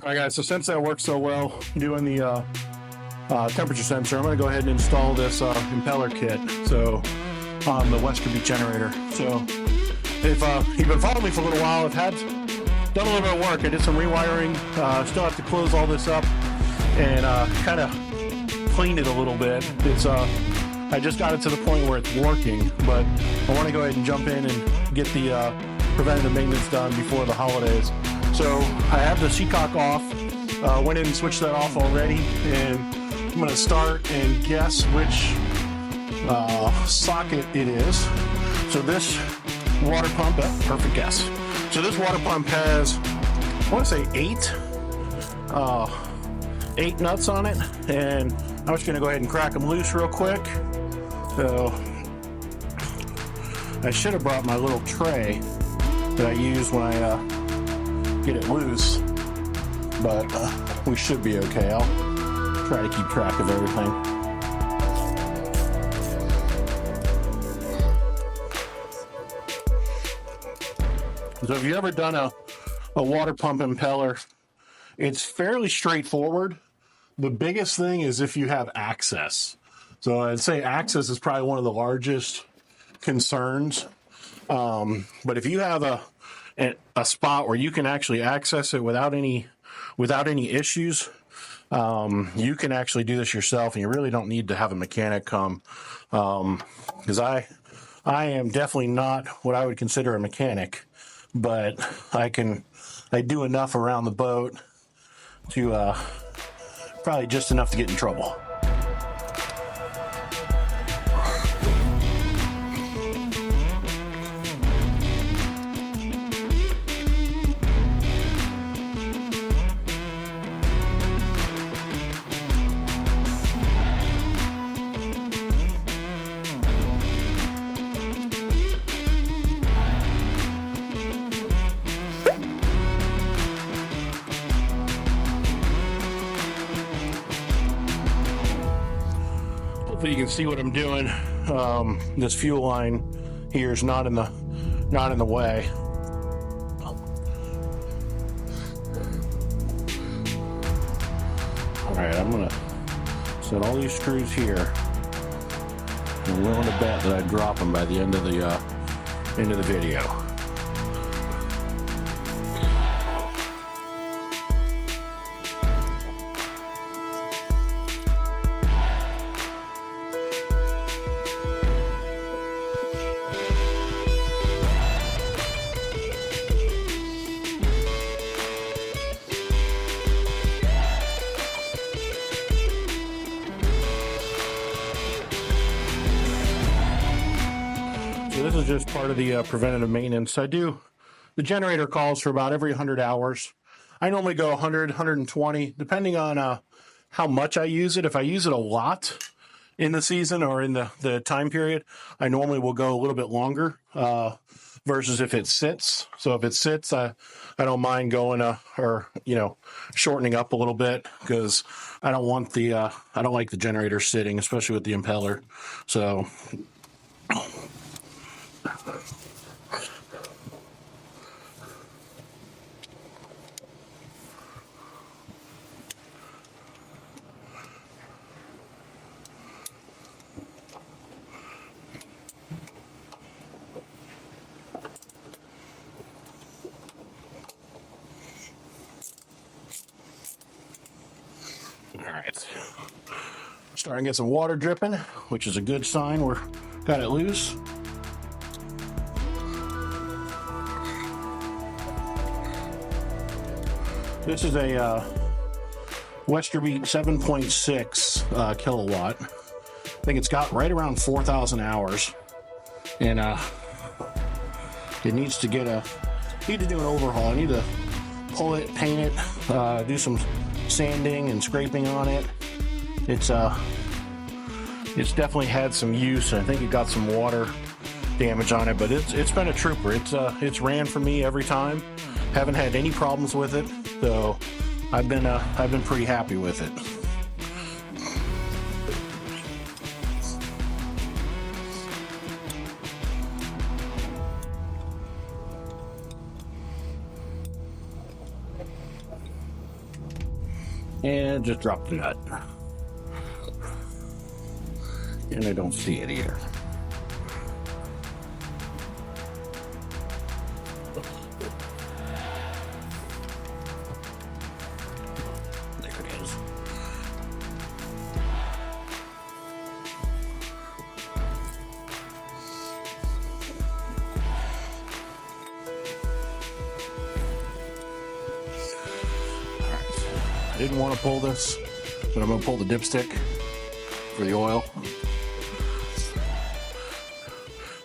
All right, guys, so since that works so well doing the temperature sensor, I'm going to go ahead and install this impeller kit so on the Westerbeke generator. So if you've been following me for a little while, I've done a little bit of work. I did some rewiring, still have to close all this up and kind of clean it a little bit. I just got it to the point where it's working, but I want to go ahead and jump in and get the preventative maintenance done before the holidays. So I have the seacock off, went in and switched that off already, and I'm going to start and guess which socket it is. So this water pump, perfect guess. So this water pump has, I want to say eight nuts on it, and I'm just going to go ahead and crack them loose real quick. So I should have brought my little tray that I use when I get it loose, but we should be okay. I'll try to keep track of everything. So if you've ever done a water pump impeller, it's fairly straightforward. The biggest thing is if you have access. So I'd say access is probably one of the largest concerns. But if you have a spot where you can actually access it without any issues, you can actually do this yourself, and you really don't need to have a mechanic come. Because I am definitely not what I would consider a mechanic, but I do enough around the boat to probably just enough to get in trouble. Hopefully you can see what I'm doing. This fuel line here is not in the way. All right, I'm gonna set all these screws here. I'm willing to bet that I drop them by the end of the video. So this is just part of the preventative maintenance. The generator calls for about every 100 hours. I normally go 100, 120, depending on how much I use it. If I use it a lot in the season or in the time period, I normally will go a little bit longer versus if it sits. So if it sits, I don't mind going shortening up a little bit, because I don't want I don't like the generator sitting, especially with the impeller. So all right, starting to get some water dripping, which is a good sign we're got it loose. This is a Westerbeke 7.6 kilowatt. I think it's got right around 4,000 hours, and it needs to do an overhaul. I need to pull it, paint it, do some sanding and scraping on it. It's definitely had some use. I think it got some water damage on it, but it's been a trooper. It's ran for me every time. Haven't had any problems with it, so I've been pretty happy with it. And just drop the nut. And I don't see it either. There it is. I didn't want to pull this, but I'm going to pull the dipstick for the oil.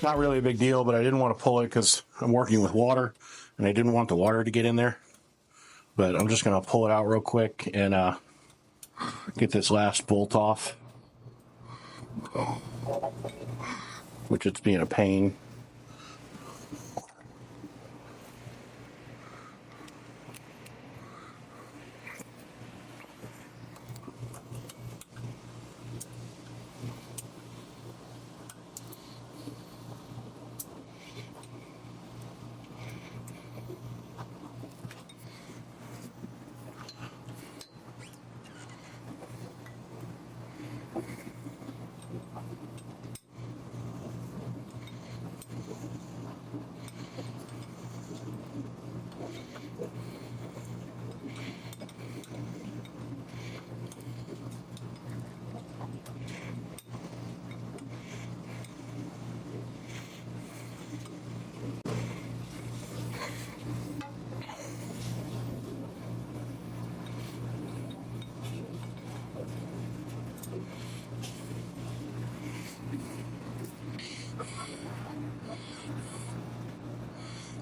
Not really a big deal, but I didn't want to pull it because I'm working with water and I didn't want the water to get in there. But I'm just going to pull it out real quick and get this last bolt off, which it's being a pain.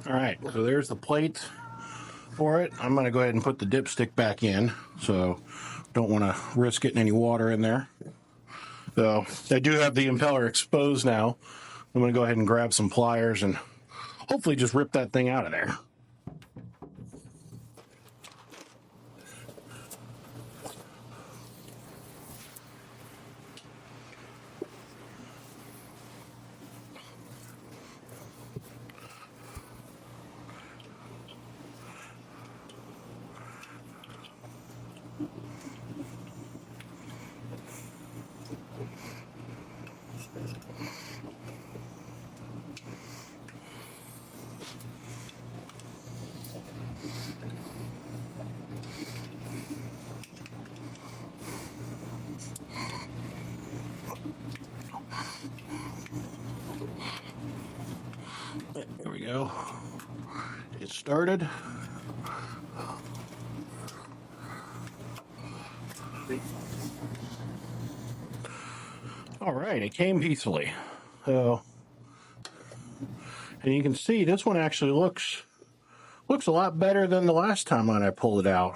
All right, so there's the plate for it. I'm going to go ahead and put the dipstick back in, so don't want to risk getting any water in there. So I do have the impeller exposed now. I'm going to go ahead and grab some pliers and hopefully just rip that thing out of there. There we go. It started. All right, it came peacefully. So, and you can see this one actually looks a lot better than the last time when I pulled it out.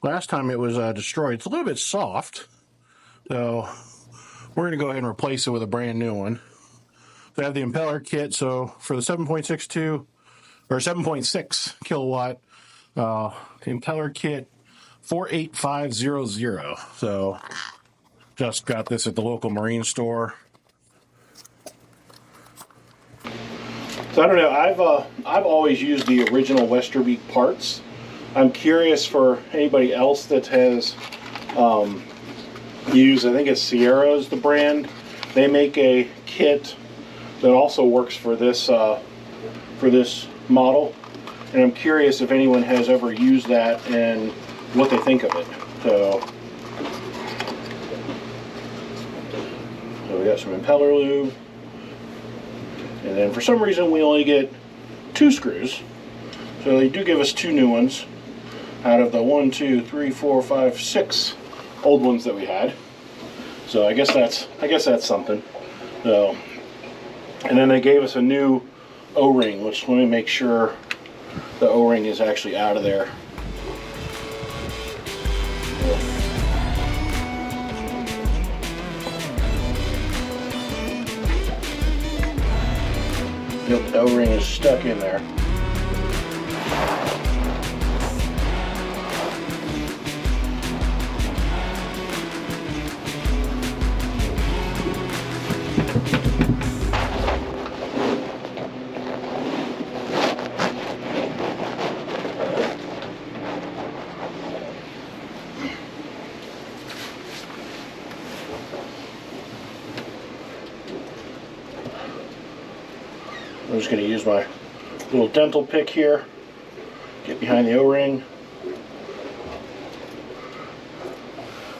Last time it was destroyed. It's a little bit soft, so we're going to go ahead and replace it with a brand new one. So I have the impeller kit. So for the 7.62 or 7.6 kilowatt impeller kit, 48500. So just got this at the local marine store. So I don't know. I've always used the original Westerbeke parts. I'm curious for anybody else that has used. I think it's Sierra is the brand. They make a kit that also works for this model, and I'm curious if anyone has ever used that and what they think of it. So we got some impeller lube. And then for some reason we only get 2 screws. So they do give us 2 new ones out of the 1, 2, 3, 4, 5, 6 old ones that we had. So I guess that's something. So, and then they gave us a new O-ring, which let me make sure the O-ring is actually out of there. The O-ring is stuck in there. just going to use my little dental pick here, get behind the O-ring,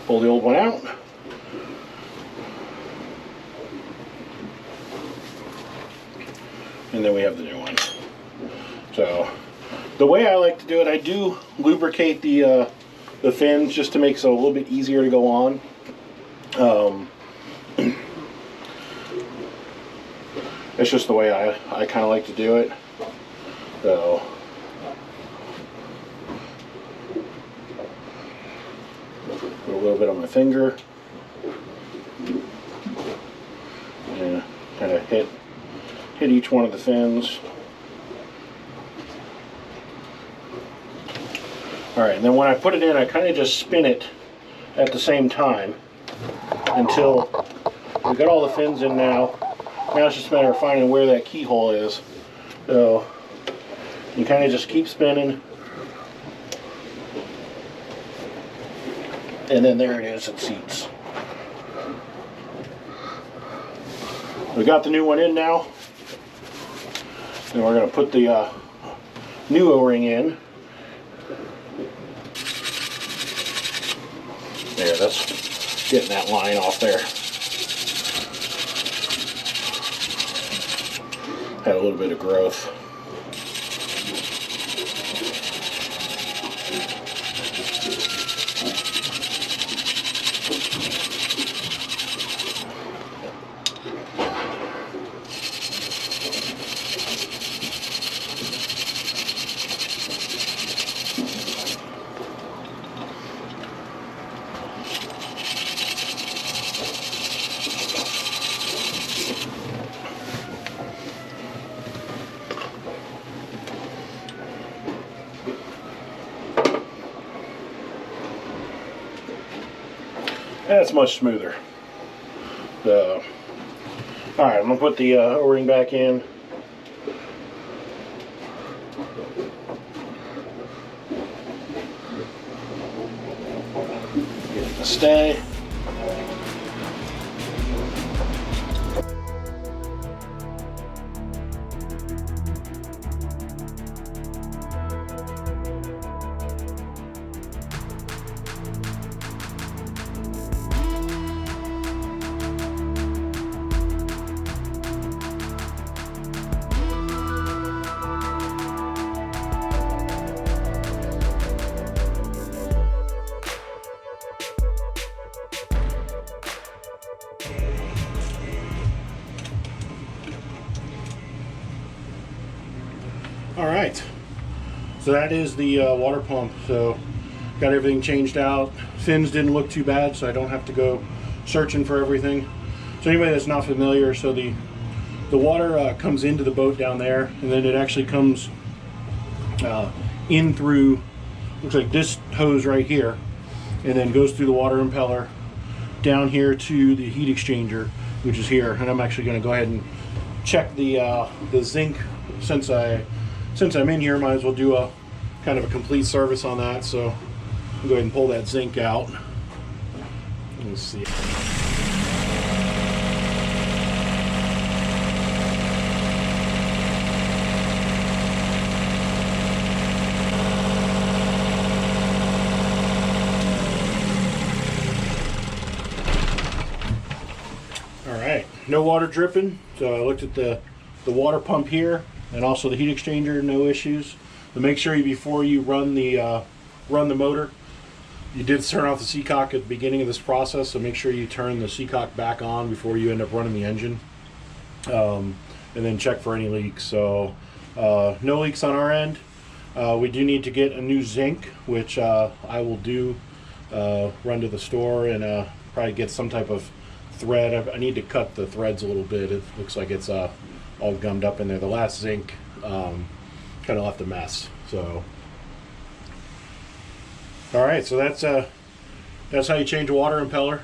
pull the old one out. And then we have the new one. So the way I like to do it, I do lubricate the fins just to make it a little bit easier to go on. It's just the way I kind of like to do it. So put a little bit on my finger and kind of hit each one of the fins. Alright, and then when I put it in, I kind of just spin it at the same time until we've got all the fins in now. Now it's just a matter of finding where that keyhole is. So you kind of just keep spinning. And then there it is, it seats. We got the new one in now. Then we're going to put the new O-ring in. There, that's getting that line off there. Had a little bit of growth. That's much smoother. Alright, I'm going to put the O-ring back in. Get it to stay. Alright, so that is the water pump. So got everything changed out. Fins didn't look too bad, so I don't have to go searching for everything. So anybody that's not familiar, so the water comes into the boat down there, and then it actually comes in through, looks like this hose right here, and then goes through the water impeller down here to the heat exchanger, which is here. And I'm actually going to go ahead and check the zinc. Since I'm in here, might as well do a kind of a complete service on that. So I'll go ahead and pull that zinc out. Let's see. Alright, no water dripping. So I looked at the water pump here and also the heat exchanger, no issues. But make sure before you run the motor, you did turn off the seacock at the beginning of this process, so make sure you turn the seacock back on before you end up running the engine. And then check for any leaks. So no leaks on our end. We do need to get a new zinc, which I will do, run to the store and probably get some type of thread. I need to cut the threads a little bit. It looks like it's all gummed up in there. The last zinc kind of left a mess. So all right, so that's how you change a water impeller.